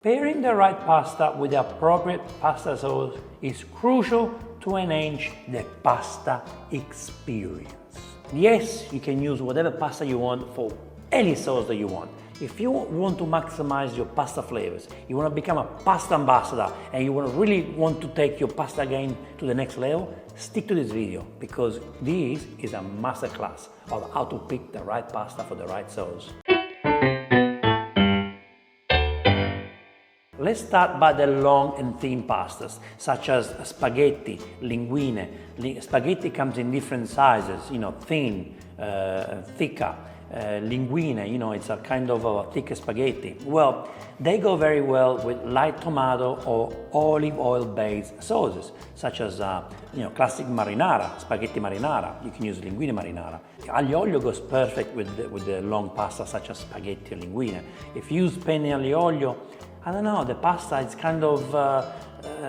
Pairing the right pasta with the appropriate pasta sauce is crucial to enhance the pasta experience. Yes, you can use whatever pasta you want for any sauce that you want. If you want to maximize your pasta flavors, you want to become a pasta ambassador, and you really want to take your pasta game to the next level, stick to this video, because this is a masterclass of how to pick the right pasta for the right sauce. Let's start by the long and thin pastas, such as spaghetti, linguine. Spaghetti comes in different sizes, thin, thicker. Linguine, it's a kind of a thick spaghetti. Well, they go very well with light tomato or olive oil based sauces, such as classic marinara, spaghetti marinara. You can use linguine marinara. Aglio olio goes perfect with the long pasta, such as spaghetti or linguine. If you use penne aglio olio, I don't know, the pasta is kind of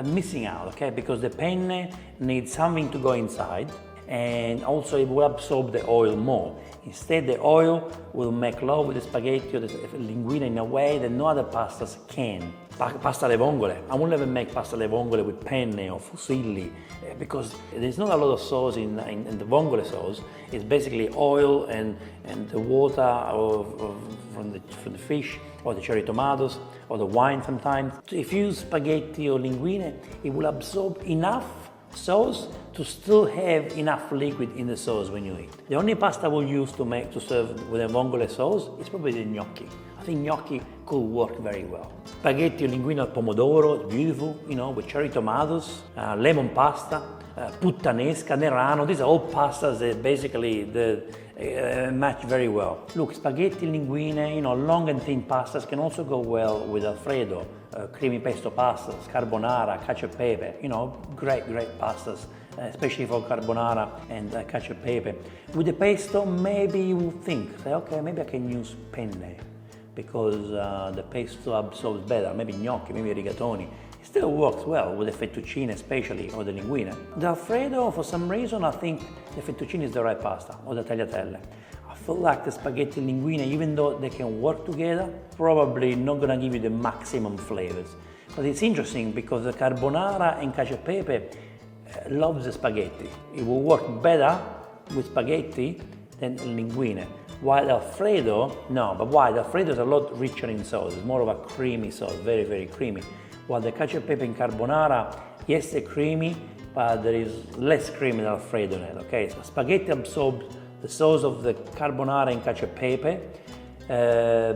missing out, okay? Because the penne needs something to go inside, and also it will absorb the oil more. Instead, the oil will make love with the spaghetti or the linguine in a way that no other pastas can. Pasta alle vongole. I won't ever make pasta alle vongole with penne or fusilli because there's not a lot of sauce in the vongole sauce. It's basically oil and the water from the fish or the cherry tomatoes or the wine sometimes. So if you use spaghetti or linguine, it will absorb enough sauce to still have enough liquid in the sauce when you eat. The only pasta we'll use to serve with a vongole sauce is probably the gnocchi. I think gnocchi could work very well. Spaghetti linguine al pomodoro, it's beautiful, with cherry tomatoes, lemon pasta, puttanesca, nerano. These are all pastas that basically match very well. Look, spaghetti linguine, long and thin pastas can also go well with Alfredo, creamy pesto pastas, carbonara, cacio e pepe, great pastas, especially for carbonara and cacio e pepe. With the pesto, maybe you think, okay, maybe I can use penne because the pesto absorbs better, maybe gnocchi, maybe rigatoni. It still works well with the fettuccine especially, or the linguine. The Alfredo, for some reason, I think the fettuccine is the right pasta, or the tagliatelle. I feel like the spaghetti linguine, even though they can work together, probably not gonna give you the maximum flavors. But it's interesting because the carbonara and cacio e pepe loves the spaghetti. It will work better with spaghetti than linguine. While Alfredo, no, but why? The Alfredo is a lot richer in sauce. It's more of a creamy sauce, very, very creamy. While the cacio e pepe and carbonara, yes, they're creamy, but there is less cream in Alfredo in it, okay? So spaghetti absorbs the sauce of the carbonara and cacio e pepe,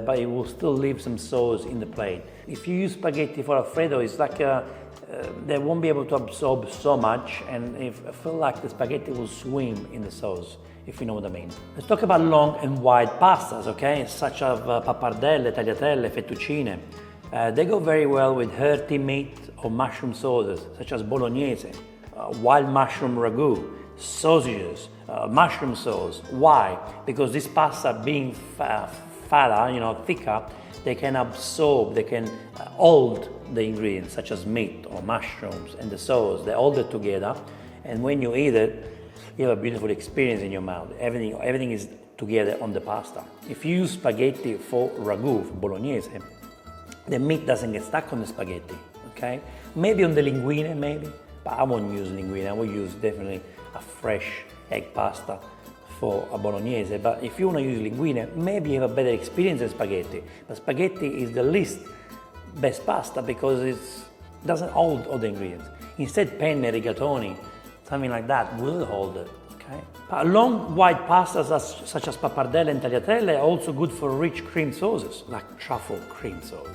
but it will still leave some sauce in the plate. If you use spaghetti for Alfredo, it's like they won't be able to absorb so much, and I feel like the spaghetti will swim in the sauce, if you know what I mean. Let's talk about long and wide pastas, okay? Such as pappardelle, tagliatelle, fettuccine. They go very well with hearty meat or mushroom sauces, such as bolognese, wild mushroom ragu, sausages, mushroom sauce. Why? Because this pasta being fatter, thicker, they can absorb, they can hold the ingredients, such as meat or mushrooms and the sauce. They hold it together, and when you eat it, you have a beautiful experience in your mouth. Everything is together on the pasta. If you use spaghetti for ragu, for bolognese, the meat doesn't get stuck on the spaghetti, okay? Maybe on the linguine, maybe, but I won't use linguine. I will use definitely a fresh egg pasta for a bolognese. But if you want to use linguine, maybe you have a better experience than spaghetti. But spaghetti is the least best pasta because it doesn't hold all the ingredients. Instead, penne, rigatoni, something like that will hold it, okay? But long white pastas such as pappardelle and tagliatelle are also good for rich cream sauces, like truffle cream sauce,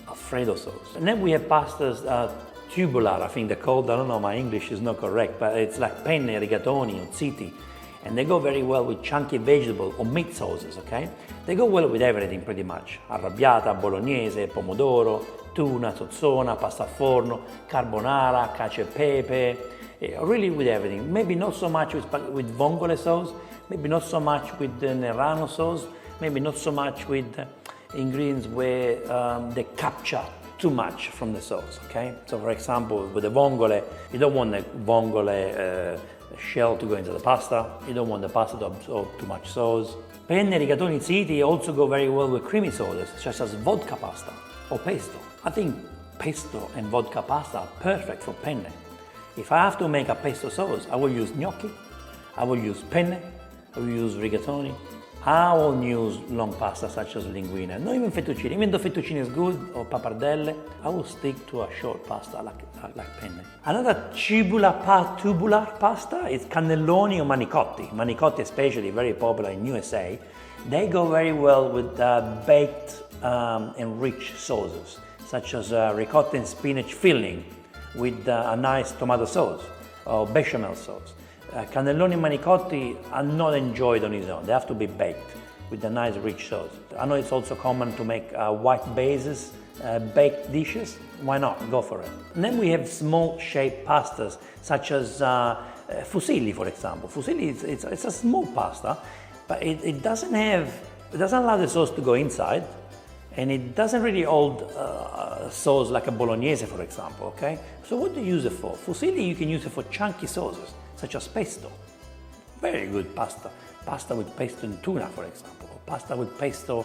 Alfredo sauce. And then we have pastas, tubular, I think they're called, I don't know, my English is not correct, but it's like penne, rigatoni, or ziti. And they go very well with chunky vegetable or meat sauces, okay? They go well with everything pretty much. Arrabbiata, bolognese, pomodoro, tuna, zozzona, pasta al forno, carbonara, cacio e pepe, really with everything. Maybe not so much with vongole sauce, maybe not so much with the nerano sauce, maybe not so much with ingredients where they capture too much from the sauce, okay? So for example, with the vongole, you don't want the vongole shell to go into the pasta, you don't want the pasta to absorb too much sauce. Penne, rigatoni, ziti also go very well with creamy sauces, such as vodka pasta or pesto. I think pesto and vodka pasta are perfect for penne. If I have to make a pesto sauce, I will use gnocchi, I will use penne, I will use rigatoni, I will use long pasta such as linguine, not even fettuccine. Even though fettuccine is good, or pappardelle, I will stick to a short pasta like penne. Another tubular pasta is cannelloni or manicotti. Manicotti especially, very popular in USA. They go very well with baked and rich sauces, such as ricotta and spinach filling with a nice tomato sauce or bechamel sauce. Cannelloni and manicotti are not enjoyed on its own. They have to be baked with a nice rich sauce. I know it's also common to make white bases, baked dishes. Why not? Go for it. And then we have small shaped pastas such as fusilli, for example. Fusilli it's a small pasta, but it doesn't allow the sauce to go inside, and it doesn't really hold sauce like a bolognese, for example. Okay. So what do you use it for? Fusilli, you can use it for chunky sauces, such as pesto. Very good pasta. Pasta with pesto and tuna, for example, or pasta with pesto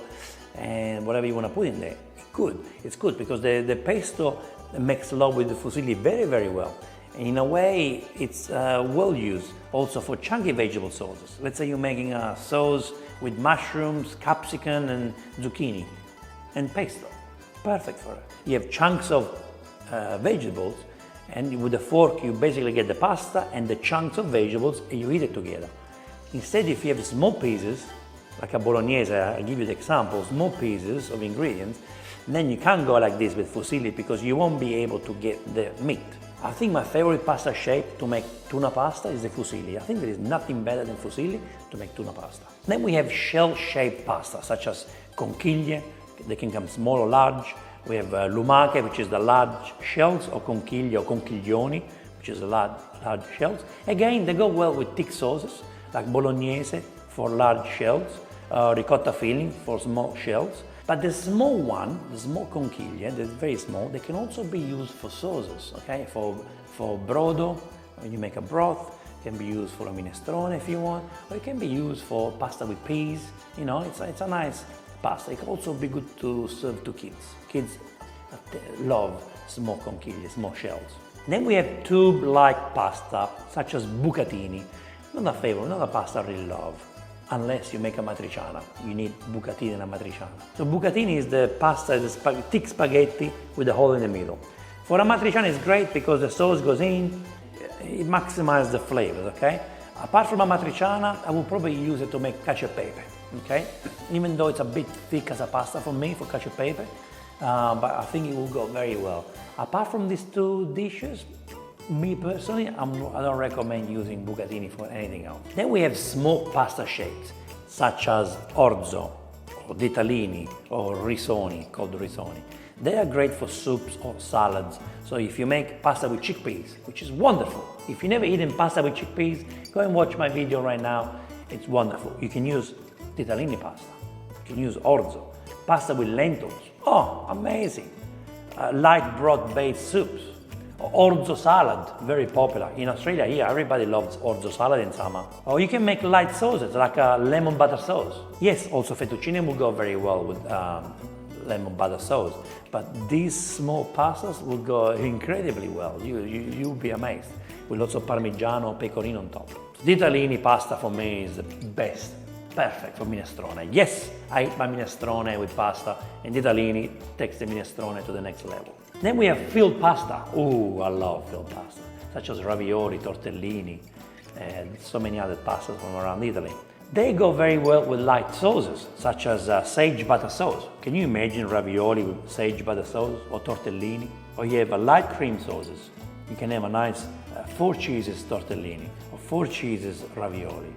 and whatever you want to put in there. It's good because the pesto makes love with the fusilli very, very well. And in a way, it's well used also for chunky vegetable sauces. Let's say you're making a sauce with mushrooms, capsicum, and zucchini, and pesto. Perfect for it. You have chunks of vegetables, and with a fork you basically get the pasta and the chunks of vegetables and you eat it together. Instead, if you have small pieces, like a bolognese, I'll give you the example, small pieces of ingredients, then you can't go like this with fusilli because you won't be able to get the meat. I think my favorite pasta shape to make tuna pasta is the fusilli. I think there is nothing better than fusilli to make tuna pasta. Then we have shell-shaped pasta, such as conchiglie. They can come small or large. We have lumache, which is the large shells, or conchiglie or conchiglioni, which is the large shells. Again, they go well with thick sauces, like bolognese for large shells, ricotta filling for small shells. But the small one, the small conchiglie, they're very small, they can also be used for sauces, okay? For brodo, when you make a broth, it can be used for a minestrone if you want, or it can be used for pasta with peas. You know, it's a nice pasta. It can also be good to serve to kids. Kids love small conchiglie, small shells. Then we have tube-like pasta, such as bucatini. Not a favorite, not a pasta I really love. Unless you make a matriciana, you need bucatini and a matriciana. So bucatini is the pasta, thick spaghetti with a hole in the middle. For a matriciana, it's great because the sauce goes in, it maximizes the flavors, okay? Apart from a matriciana, I will probably use it to make cacio e pepe, okay? Even though it's a bit thick as a pasta for me, for cacio e pepe, but I think it will go very well. Apart from these two dishes, me personally, I don't recommend using bucatini for anything else. Then we have smoked pasta shapes, such as orzo, or ditalini, or risoni, called risoni. They are great for soups or salads. So if you make pasta with chickpeas, which is wonderful. If you've never eaten pasta with chickpeas, go and watch my video right now. It's wonderful. You can use ditalini pasta. You can use orzo. Pasta with lentils. Oh, amazing. Light broth-based soups. Orzo salad, very popular. In Australia here, everybody loves orzo salad in summer. Or you can make light sauces, like a lemon butter sauce. Yes, also fettuccine will go very well with lemon butter sauce. But these small pastas will go incredibly well. You'll be amazed. With lots of Parmigiano or pecorino on top. Ditalini pasta for me is the best. Perfect for minestrone. Yes, I eat my minestrone with pasta, and ditalini takes the minestrone to the next level. Then we have filled pasta. Ooh, I love filled pasta, such as ravioli, tortellini, and so many other pastas from around Italy. They go very well with light sauces, such as sage butter sauce. Can you imagine ravioli with sage butter sauce, or tortellini? Or you have a light cream sauces. You can have a nice 4 cheeses tortellini, or 4 cheeses ravioli.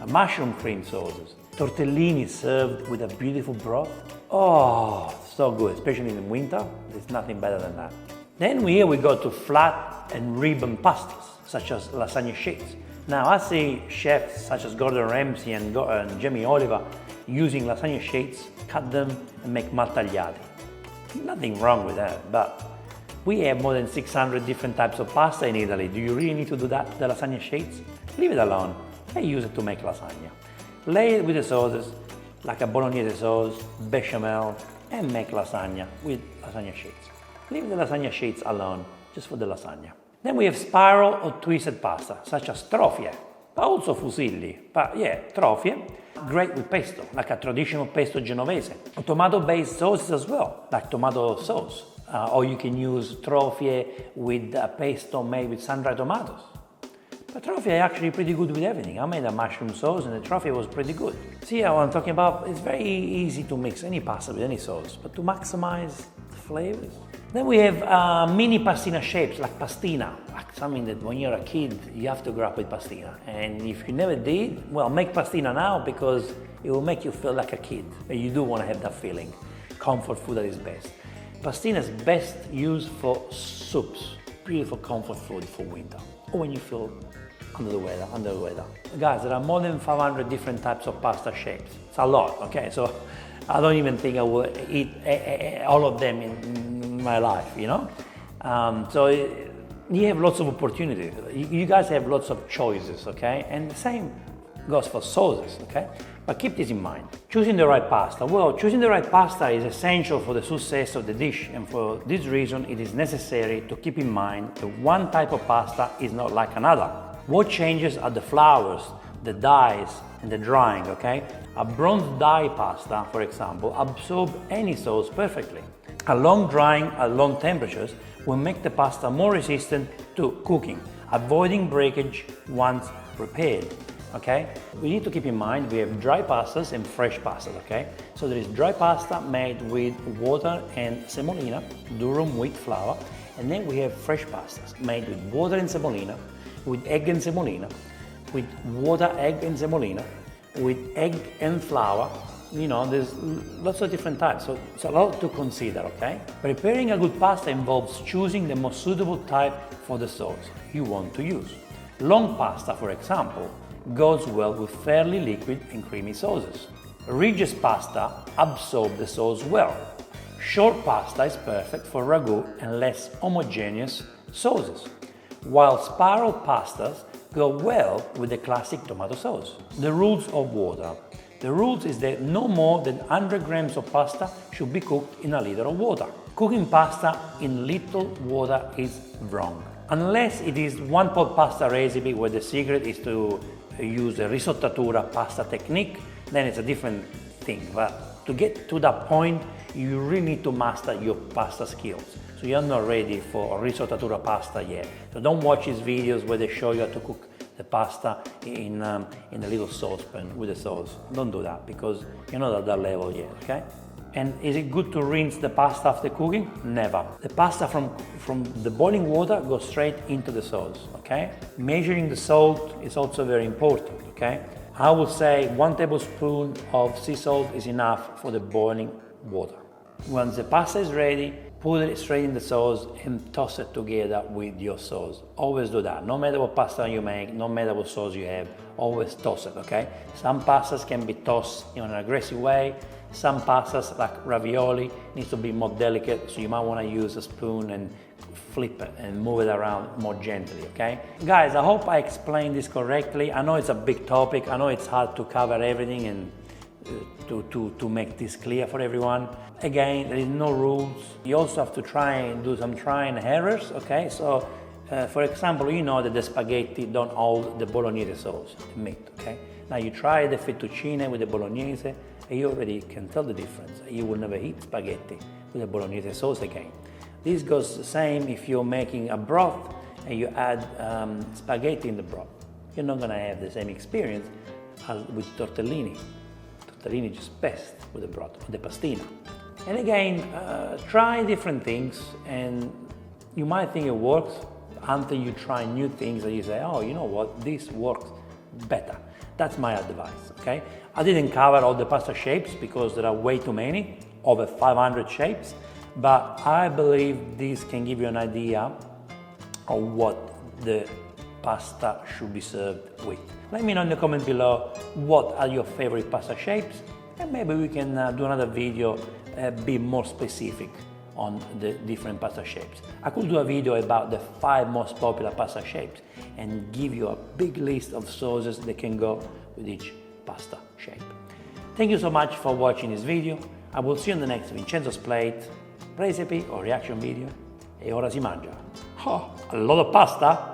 Mushroom cream sauces. Tortellini served with a beautiful broth. Oh, so good, especially in the winter. There's nothing better than that. Then here we go to flat and ribbon pastas, such as lasagna sheets. Now I see chefs such as Gordon Ramsay and Jamie Oliver using lasagna sheets, cut them and make maltagliati. Nothing wrong with that, but we have more than 600 different types of pasta in Italy. Do you really need to do that, the lasagna sheets? Leave it alone. I use it to make lasagna. Lay it with the sauces, like a bolognese sauce, bechamel, and make lasagna with lasagna sheets. Leave the lasagna sheets alone, just for the lasagna. Then we have spiral or twisted pasta, such as trofie, but also fusilli, but yeah, trofie, great with pesto, like a traditional pesto genovese. Or tomato-based sauces as well, like tomato sauce. Or you can use trofie with a pesto made with sun-dried tomatoes. But trofie are actually pretty good with everything. I made a mushroom sauce and the trofie was pretty good. See what I'm talking about? It's very easy to mix any pasta with any sauce, but to maximize the flavors. Then we have mini pastina shapes, like pastina, like something that when you're a kid, you have to grow up with pastina. And if you never did, well, make pastina now because it will make you feel like a kid. And you do want to have that feeling. Comfort food that is best. Pastina is best used for soups, beautiful comfort food for winter, or when you feel under the weather. Guys, there are more than 500 different types of pasta shapes. It's a lot, okay? So I don't even think I will eat all of them in my life, you know? So you have lots of opportunities. You guys have lots of choices, okay? And the same goes for sauces, okay? But keep this in mind. Choosing the right pasta. Well, choosing the right pasta is essential for the success of the dish, and for this reason it is necessary to keep in mind that one type of pasta is not like another. What changes are the flours, the dyes, and the drying, okay? A bronze dye pasta, for example, absorbs any sauce perfectly. A long drying at long temperatures will make the pasta more resistant to cooking, avoiding breakage once prepared. Okay, we need to keep in mind we have dry pastas and fresh pastas, okay? So there is dry pasta made with water and semolina, durum wheat flour, and then we have fresh pastas made with water and semolina, with egg and semolina, with water, egg and semolina, with egg and flour. You know, there's lots of different types, so it's a lot to consider, okay? Preparing a good pasta involves choosing the most suitable type for the sauce you want to use. Long pasta, for example, goes well with fairly liquid and creamy sauces. Ridges pasta absorb the sauce well. Short pasta is perfect for ragu and less homogeneous sauces, while spiral pastas go well with the classic tomato sauce. The rules of water. The rules is that no more than 100 grams of pasta should be cooked in a liter of water. Cooking pasta in little water is wrong. Unless it is one pot pasta recipe where the secret is to use a risottatura pasta technique, then it's a different thing. But to get to that point, you really need to master your pasta skills. So you're not ready for a risottatura pasta yet. So don't watch these videos where they show you how to cook the pasta in a little saucepan with the sauce. Don't do that because you're not at that level yet, okay? And is it good to rinse the pasta after cooking? Never. The pasta from the boiling water goes straight into the sauce, okay? Measuring the salt is also very important, okay? I would say 1 tablespoon of sea salt is enough for the boiling water. Once the pasta is ready, put it straight in the sauce and toss it together with your sauce. Always do that. No matter what pasta you make, no matter what sauce you have, always toss it, okay? Some pastas can be tossed in an aggressive way. Some pastas, like ravioli, needs to be more delicate, so you might want to use a spoon and flip it and move it around more gently, okay? Guys, I hope I explained this correctly. I know it's a big topic. I know it's hard to cover everything and to make this clear for everyone. Again, there is no rules. You also have to try and do some try and errors, okay? So, for example, you know that the spaghetti don't hold the bolognese sauce, the meat, okay? Now you try the fettuccine with the bolognese, and you already can tell the difference. You will never eat spaghetti with the bolognese sauce again. This goes the same if you're making a broth and you add spaghetti in the broth. You're not gonna have the same experience as with tortellini. Tortellini is just best with the broth, with the pastina. And again, try different things, and you might think it works until you try new things and you say, oh, you know what, this works better. That's my advice, okay? I didn't cover all the pasta shapes because there are way too many, over 500 shapes, but I believe this can give you an idea of what the pasta should be served with. Let me know in the comment below what are your favorite pasta shapes, and maybe we can do another video be more specific on the different pasta shapes. I could do a video about the 5 most popular pasta shapes and give you a big list of sauces that can go with each pasta shape. Thank you so much for watching this video. I will see you on the next Vincenzo's Plate. recipe o reaction video e ora si mangia. Oh, a lot of pasta?